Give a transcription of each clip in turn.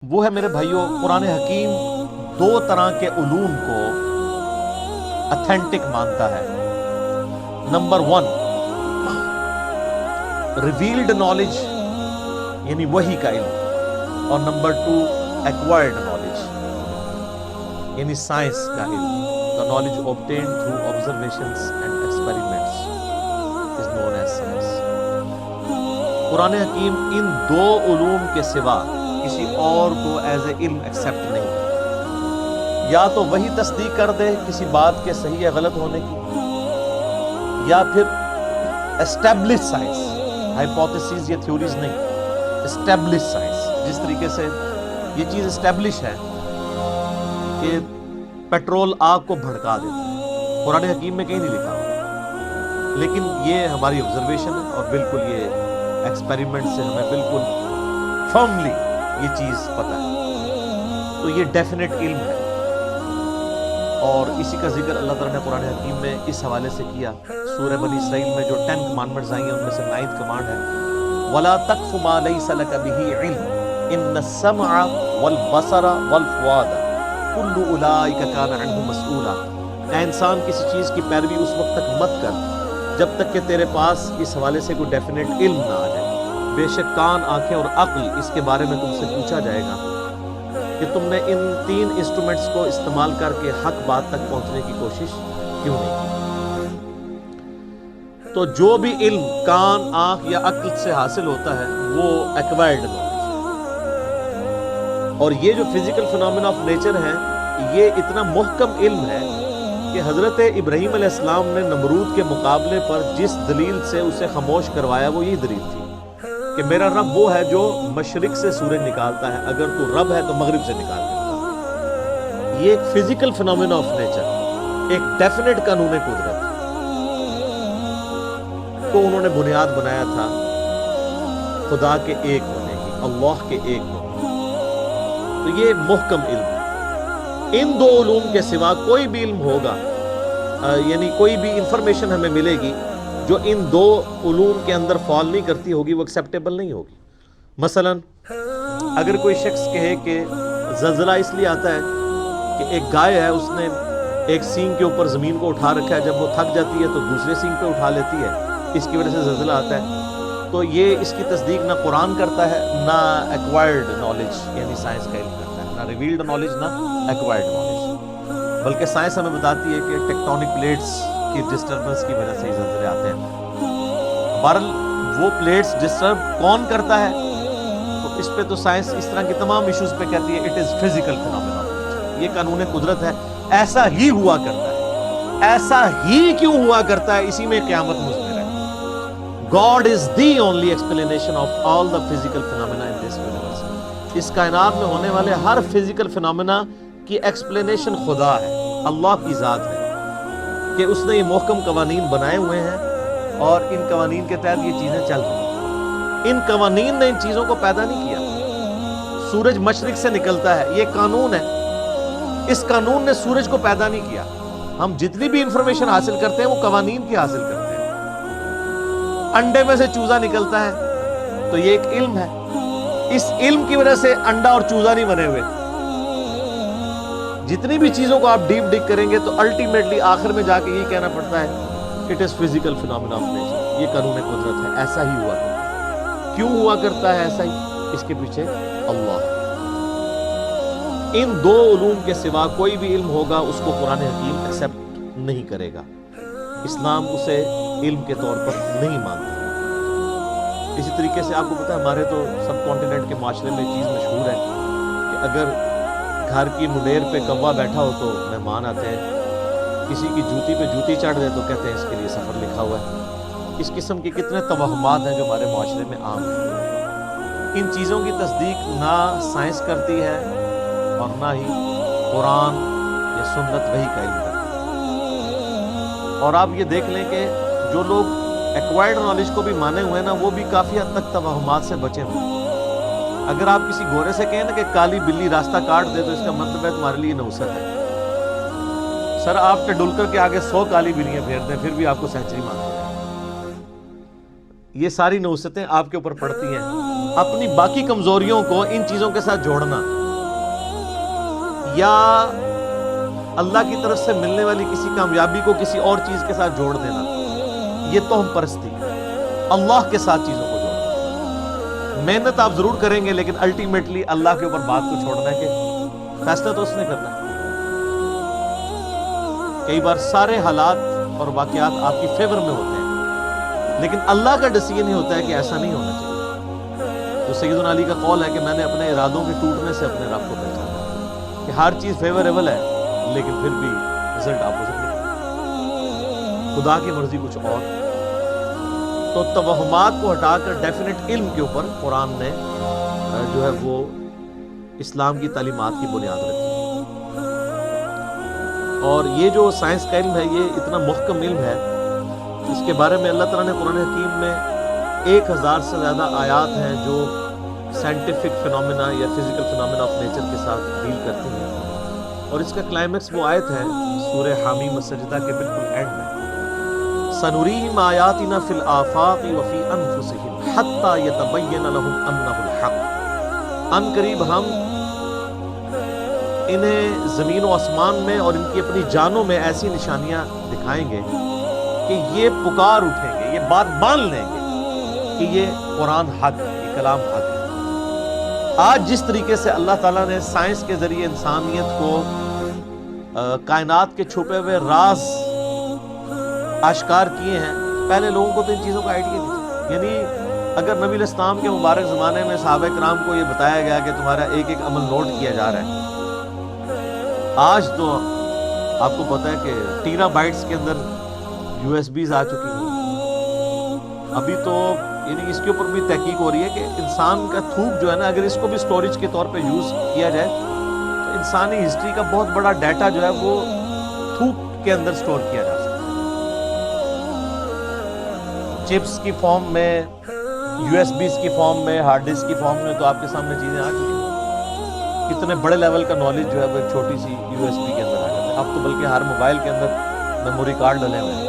وہ ہے میرے بھائیوں، قرآن حکیم دو طرح کے علوم کو اتھینٹک مانتا ہے۔ نمبر 1 ریویلڈ نالج یعنی وحی کا علم، اور نمبر 2 ایکوائرڈ نالج یعنی سائنس کا علم۔ The knowledge obtained through observations and experiments is known as science۔ قرآن حکیم ان دو علوم کے سوا کسی اور کو ایز اے علم ایکسیپٹ نہیں کرتا۔ یا تو وہی تصدیق کر دے کسی بات کے صحیح یا غلط ہونے کی، یا پھر اسٹیبلش سائنس، ہائپوتھیسز یا تھیوریز نہیں، اسٹیبلش سائنس۔ جس طریقے سے یہ چیز اسٹیبلش ہے کہ پیٹرول آگ کو بھڑکا دیتا ہے، قرآن حکیم میں کہیں نہیں لکھا ہوا، لیکن یہ ہماری آبزرویشن ہے اور بالکل یہ ایکسپیریمنٹ سے ہمیں بالکل فرملی یہ چیز پتہ ہے۔ تو یہ ڈیفینیٹ علم ہے، اور اسی کا ذکر اللہ تعالیٰ نے قرآن حکیم میں اس حوالے سے کیا۔ سورہ بنی اسرائیل میں جو 10 کمانڈمنٹس آئی ہیں ان میں سے 9th کمانڈ ہے وَلَا تَقْفُ مَا لَيْسَ لَكَ بِهِ عِلْمٌ إِنَّ السَّمْعَ وَالْبَصَرَ وَالْفُؤَادَ كُلُّ أُولَٰئِكَ كَانَ عَنْهُ مَسْئُولًا۔ اے انسان کسی چیز کی پیروی اس وقت تک مت کر جب تک کہ تیرے پاس اس حوالے سے کوئی ڈیفینیٹ علم نہ آ جائے۔ بے شک کان، آنکھیں اور عقل اس کے بارے میں تم سے پوچھا جائے گا کہ تم نے ان 3 انسٹرومنٹس کو استعمال کر کے حق بات تک پہنچنے کی کوشش کیوں نہیں کی۔ تو جو بھی علم کان، آنکھ یا عقل سے حاصل ہوتا ہے وہ ایکوائرڈ نالج ہے، اور یہ جو فزیکل فینومینا آف نیچر ہے یہ اتنا محکم علم ہے کہ حضرت ابراہیم علیہ السلام نے نمرود کے مقابلے پر جس دلیل سے اسے خاموش کروایا وہ یہی دلیل تھی کہ میرا رب وہ ہے جو مشرق سے سورج نکالتا ہے، اگر تو رب ہے تو مغرب سے نکال کے بتا۔ یہ ایک فزیکل فینومینا آف نیچر، ایک ڈیفینیٹ قانون قدرت کو انہوں نے بنیاد بنایا تھا خدا کے ایک ہونے کی، اللہ کے ایک ہونے کی۔ تو یہ محکم علم ہے۔ ان دو علوم کے سوا کوئی بھی علم ہوگا، یعنی کوئی بھی انفارمیشن ہمیں ملے گی جو ان دو علوم کے اندر فال نہیں کرتی ہوگی، وہ ایکسیپٹیبل نہیں ہوگی۔ مثلا اگر کوئی شخص کہے کہ زلزلہ اس لیے آتا ہے کہ ایک گائے ہے، اس نے ایک سینگ کے اوپر زمین کو اٹھا رکھا ہے، جب وہ تھک جاتی ہے تو دوسرے سینگ پہ اٹھا لیتی ہے، اس کی وجہ سے زلزلہ آتا ہے، تو یہ اس کی تصدیق نہ قرآن کرتا ہے نہ ایکوائرڈ نالج یعنی سائنس کا علم کرتا ہے، نہ ریویلڈ نالج نہ ایکوائرڈ نالج۔ بلکہ سائنس ہمیں بتاتی ہے کہ ٹیکٹونک پلیٹس کی ڈسٹربنس کی وجہ سے ہی زلزلے آتے ہیں۔ بہرحال وہ پلیٹس ڈسٹرب کون کرتا ہے، تو اس پہ تو سائنس اس طرح کی تمام ایشوز پہ کہتی ہے اٹ از فزیکل فینومینا، یہ قانون قدرت ہے، ایسا ہی ہوا کرتا ہے۔ ایسا ہی کیوں ہوا کرتا ہے، اسی میں قیامت مضمر ہے۔ God is the only explanation of all the physical phenomena in this universe۔ اس کائنات میں ہونے والے ہر فزیکل فینومینا کی ایکسپلینیشن خدا ہے، اللہ کی ذات ہے، کہ اس نے یہ محکم قوانین بنائے ہوئے ہیں اور ان قوانین کے تحت یہ چیزیں چل رہی ہیں۔ ان قوانین نے ان چیزوں کو پیدا نہیں کیا۔ سورج مشرق سے نکلتا ہے، یہ قانون ہے، اس قانون نے سورج کو پیدا نہیں کیا۔ ہم جتنی بھی انفارمیشن حاصل کرتے ہیں وہ قوانین کی حاصل کرتے ہیں۔ انڈے میں سے چوزا نکلتا ہے تو یہ ایک علم ہے، اس علم کی وجہ سے انڈا اور چوزا نہیں بنے ہوئے۔ جتنی بھی چیزوں کو آپ ڈیپ ڈگ کریں گے تو الٹیمیٹلی آخر میں جا کے یہ کہنا پڑتا ہے it is physical phenomena of nature, یہ قانون قدرت ہے، ایسا ہی ہوا کرتا ہے۔ کیوں ہوا کرتا ہے ایسا ہی، اس کے پیچھے اللہ ہے۔ ان دو علوم کے سوا کوئی بھی علم ہوگا اس کو قرآن حکیم ایکسیپٹ نہیں کرے گا، اسلام اسے علم کے طور پر نہیں مانتا۔ اسی طریقے سے آپ کو پتا ہے ہمارے تو سب کانٹیننٹ کے معاشرے میں چیز مشہور ہے کہ اگر گھر کی منیر پہ کوا بیٹھا ہو تو مہمان آتے ہیں، کسی کی جوتی پہ جوتی چڑھ دے تو کہتے ہیں اس کے لیے سفر لکھا ہوا ہے۔ اس قسم کے کتنے توہمات ہیں جو ہمارے معاشرے میں عام ہیں۔ ان چیزوں کی تصدیق نہ سائنس کرتی ہے اور نہ ہی قرآن یا سنت وحی کا علم کرتی ہے۔ اور آپ یہ دیکھ لیں کہ جو لوگ ایکوائرڈ نالج کو بھی مانے ہوئے ہیں نا، وہ بھی کافی حد تک توہمات سے بچے ہوئے ہیں۔ اگر آپ کسی گورے سے کہیں نا کہ کالی بلی راستہ کاٹ دے تو اس کا مطلب ہے تمہارے لیے نوست ہے۔ سر آپ ٹنڈولکر کے آگے 100 کالی بلیاں پھیر دیں پھر بھی آپ کو سینچری مانتے ہیں۔ یہ ساری نوستیں آپ کے اوپر پڑتی ہیں۔ اپنی باقی کمزوریوں کو ان چیزوں کے ساتھ جوڑنا یا اللہ کی طرف سے ملنے والی کسی کامیابی کو کسی اور چیز کے ساتھ جوڑ دینا، یہ توہم پرستی، اللہ کے ساتھ چیزوں کو جوڑنا۔ محنت آپ ضرور کریں گے لیکن الٹیمیٹلی اللہ کے اوپر بات کو چھوڑنا ہے کہ فیصلہ تو اس نے کرنا ہے۔ کئی بار سارے حالات اور واقعات آپ کی فیور میں ہوتے ہیں لیکن اللہ کا ڈیسیژن ہی ہوتا ہے کہ ایسا نہیں ہونا چاہیے۔ تو سیدنا علی کا قول ہے کہ میں نے اپنے ارادوں کے ٹوٹنے سے اپنے رب کو پہچانا کہ ہر چیز فیوریبل ہے لیکن پھر بھی رزلٹ اپوزٹ نہیں، خدا کی مرضی کچھ اور۔ تو توہمات کو ہٹا کر ڈیفینٹ علم کے اوپر قرآن نے جو ہے وہ اسلام کی تعلیمات کی بنیاد رکھی، اور یہ جو سائنس کا علم ہے یہ اتنا محکم علم ہے، اس کے بارے میں اللہ تعالیٰ نے قرآن حکیم میں 1000 سے زیادہ آیات ہیں جو سائنٹیفک فنومینا یا فزیکل فنومینا آف نیچر کے ساتھ ڈیل کرتی ہیں، اور اس کا کلائمیکس وہ آیت ہے سورہ حامیم السجدہ کے بالکل اینڈ میں، سنريهم آیاتنا فی الآفاق وفی انفسهم حتی یتبین لهم انہ الحق۔ ان قریب ہم انہیں زمین و آسمان میں اور ان کی اپنی جانوں میں ایسی نشانیاں دکھائیں گے کہ یہ پکار اٹھیں گے، یہ بات مان لیں گے کہ یہ قرآن حق ہے، یہ کلام حق ہے۔ آج جس طریقے سے اللہ تعالیٰ نے سائنس کے ذریعے انسانیت کو کائنات کے چھپے ہوئے راز آشکار کیے ہیں، پہلے لوگوں کو تو ان چیزوں کا آئیڈیا نہیں تھا۔ یعنی اگر نبی علیہ السلام کے مبارک زمانے میں صحابہ کرام کو یہ بتایا گیا کہ تمہارا ایک ایک عمل نوٹ کیا جا رہا ہے، آج تو آپ کو پتہ ہے کہ ٹیرا بائٹس کے اندر یو ایس بیز آ چکی ہیں۔ ابھی تو یعنی اس کے اوپر بھی تحقیق ہو رہی ہے کہ انسان کا تھوک جو ہے نا، اگر اس کو بھی سٹوریج کے طور پہ یوز کیا جائے تو انسانی ہسٹری کا بہت بڑا ڈیٹا جو ہے وہ تھوک کے اندر سٹور کیا جا سکتا ہے۔ چپس کی فارم میں، یو ایس بیز کی فارم میں، ہارڈ ڈسک کی فارم میں تو آپ کے سامنے چیزیں آ چکی ہیں۔ کتنے بڑے لیول کا نالج جو ہے وہ ایک چھوٹی سی یو ایس بی کے اندر آ جاتا ہے۔ اب تو بلکہ ہر موبائل کے اندر میموری کارڈ ڈلے ہوئے ہیں۔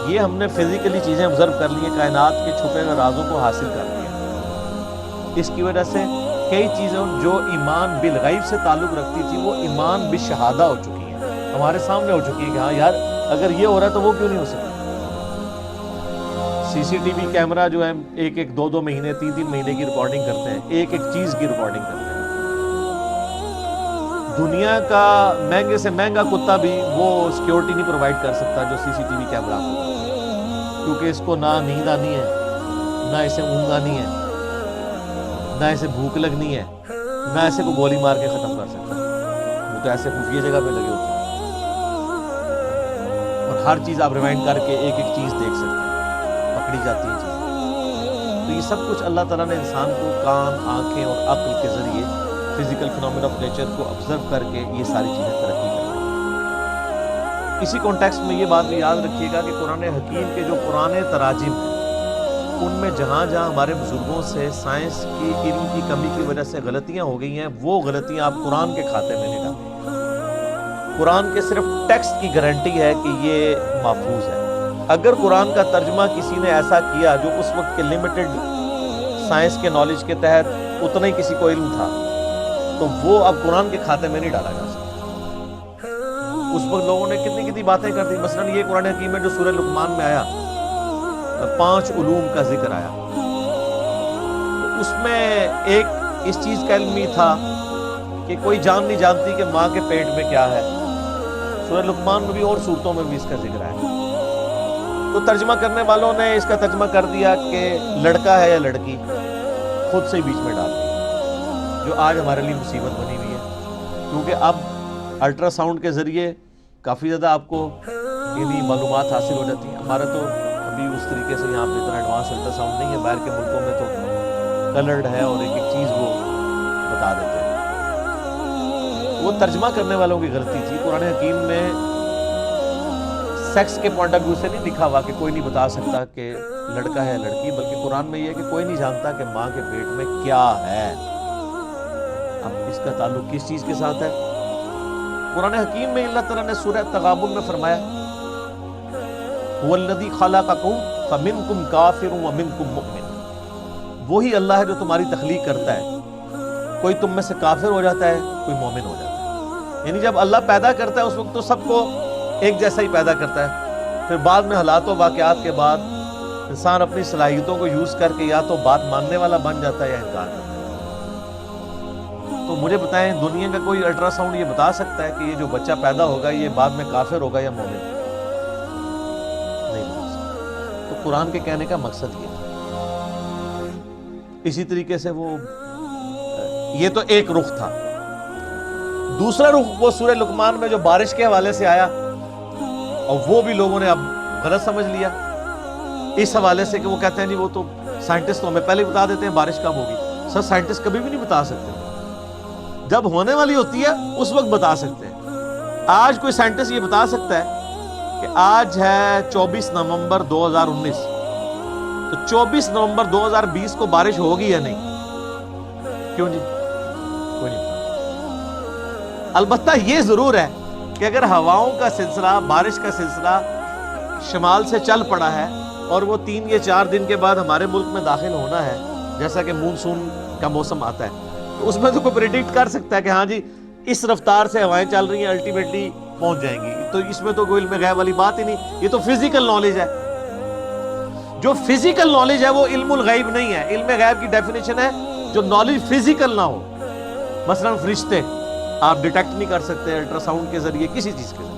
یہ ہم نے فزیکلی چیزیں آبزرو کر لی ہیں، کائنات کے چھپے ہوئے رازوں کو حاصل کر لیا۔ اس کی وجہ سے کئی چیزیں جو ایمان بالغیب سے تعلق رکھتی تھی وہ ایمان بالشہادہ ہو چکی ہیں، ہمارے سامنے ہو چکی ہیں کہ ہاں یار اگر یہ ہو رہا ہے تو وہ کیوں نہیں ہو سکتا۔ سی سی ٹی وی کیمرہ جو ہے ایک ایک 2 مہینے 3 مہینے کی ریکارڈنگ کرتے ہیں، ایک ایک چیز کی ریکارڈنگ کرتے ہیں۔ دنیا کا مہنگے سے مہنگا کتا بھی وہ سیکیورٹی نہیں پرووائڈ کر سکتا جو سی سی ٹی وی کیمرہ کو، کیونکہ اس کو نہ نیند آنی ہے، نہ اسے اونگ آنی ہے، نہ اسے بھوک لگنی ہے، نہ اسے کو گولی مار کے ختم کر سکتا ہے۔ وہ تو ایسے خفیہ جگہ پہ لگے ہوتے ہیں اور ہر چیز آپ ریوائنڈ کر کے ایک ایک چیز دیکھ سکتے ہیں، پکڑی جاتی ہیں چیزیں۔ تو یہ سب کچھ اللہ تعالیٰ نے انسان کو کان، آنکھیں اور عقل کے ذریعے فزیکل فنومینا آف نیچر کو آبزرو کر کے یہ ساری چیزیں ترقی کر رہی ہیں۔ اسی کانٹیکسٹ میں یہ بات بھی یاد رکھیے گا کہ قرآن حکیم کے جو پرانے تراجم ہیں ان میں جہاں جہاں ہمارے بزرگوں سے سائنس کی علم کی کمی کی وجہ سے غلطیاں ہو گئی ہیں، وہ غلطیاں آپ قرآن کے کھاتے میں نہیں ڈالیں۔ قرآن کے صرف ٹیکسٹ کی گارنٹی ہے کہ یہ محفوظ ہے۔ اگر قرآن کا ترجمہ کسی نے ایسا کیا جو اس وقت کے لمیٹڈ سائنس کے نالج کے تحت اتنا ہی کسی کو علم تھا تو وہ اب قرآن کے کھاتے میں نہیں ڈالا جا سکتا۔ اس وقت لوگوں نے کتنی باتیں کر دی، مثلا یہ قرآن حکیم میں جو سورہ لقمان میں آیا 5 علوم کا ذکر آیا، تو اس میں ایک اس چیز کا علم بھی تھا کہ کوئی جان نہیں جانتی کہ ماں کے پیٹ میں کیا ہے۔ سورہ لقمان میں بھی اور صورتوں میں بھی اس کا ذکر آیا، تو ترجمہ کرنے والوں نے اس کا ترجمہ کر دیا کہ لڑکا ہے یا لڑکی، خود سے ہی بیچ میں ڈال دیا، جو آج ہمارے لیے مصیبت بنی ہوئی ہے، کیونکہ اب الٹرا ساؤنڈ کے ذریعے کافی زیادہ آپ کو یعنی معلومات حاصل ہو جاتی ہیں۔ ہمارا تو ابھی اس طریقے سے یہاں پہ اتنا ایڈوانس الٹرا ساؤنڈ نہیں ہے، باہر کے ملکوں میں تو کلرڈ ہے اور ایک ایک چیز وہ بتا دیتے ہیں۔ وہ ترجمہ کرنے والوں کی غلطی تھی۔ قرآن حکیم میں سیکس کے پوائنٹ آف ویو سے نہیں لکھا ہوا کہ کوئی نہیں بتا سکتا کہ لڑکا ہے لڑکی، بلکہ قرآن میں یہ ہے کہ کوئی نہیں جانتا کہ ماں کے پیٹ میں کیا ہے۔ اب اس کا تعلق کس چیز کے ساتھ ہے؟ قرآن حکیم میں اللہ تعالیٰ نے سورہ تغابن میں فرمایا هو الذی خلقکم فمنکم کافر ومنکم مؤمن، وہی اللہ ہے جو تمہاری تخلیق کرتا ہے. کوئی تم میں سے کافر ہو جاتا ہے, کوئی مومن ہو جاتا ہے. یعنی جب اللہ پیدا کرتا ہے اس وقت تو سب کو ایک جیسا ہی پیدا کرتا ہے. پھر بعد میں حالات و واقعات کے بعد انسان اپنی صلاحیتوں کو یوز کر کے یا تو بات ماننے والا بن جاتا ہے یا انکار کرتا ہے. تو مجھے بتائیں, دنیا کا کوئی الٹرا ساؤنڈ یہ بتا سکتا ہے کہ یہ جو بچہ پیدا ہوگا یہ بعد میں کافر ہوگا یا مومن؟ نہیں بتا سکتا. تو قرآن کے کہنے کا مقصد یہ ہے. اسی طریقے سے یہ تو ایک رخ تھا. دوسرا رخ وہ سورہ لقمان میں جو بارش کے حوالے سے آیا, اور وہ بھی لوگوں نے اب غلط سمجھ لیا اس حوالے سے کہ وہ کہتے ہیں نہیں وہ تو سائنٹسٹ تو ہمیں پہلے بتا دیتے ہیں بارش کب ہوگی. سر سائنٹسٹ کبھی بھی نہیں بتا سکتے, جب ہونے والی ہوتی ہے اس وقت بتا سکتے ہیں. آج کوئی سائنٹسٹ یہ بتا سکتا ہے کہ آج ہے 24 نومبر 2019, تو 24 نومبر 2020 کو بارش ہوگی یا نہیں؟ کیوں جی؟ کوئی نہیں بتا. البتہ یہ ضرور ہے کہ اگر ہواؤں کا سلسلہ, بارش کا سلسلہ شمال سے چل پڑا ہے اور وہ 3 یا 4 دن کے بعد ہمارے ملک میں داخل ہونا ہے, جیسا کہ مونسون کا موسم آتا ہے, تو اس میں تو کوئی پریڈکٹ کر سکتا ہے کہ ہاں جی اس رفتار سے ہوائیں چل رہی ہیں, الٹیمیٹلی پہنچ جائیں گی. تو اس میں تو کوئی علم غیب والی بات ہی نہیں, یہ تو فزیکل نالج ہے. جو فزیکل نالج ہے وہ علم الغیب نہیں ہے. علم غیب کی ڈیفینیشن ہے جو نالج فزیکل نہ ہو. مثلا فرشتے آپ ڈیٹیکٹ نہیں کر سکتے الٹرا ساؤنڈ کے ذریعے, کسی چیز کے ذریعے.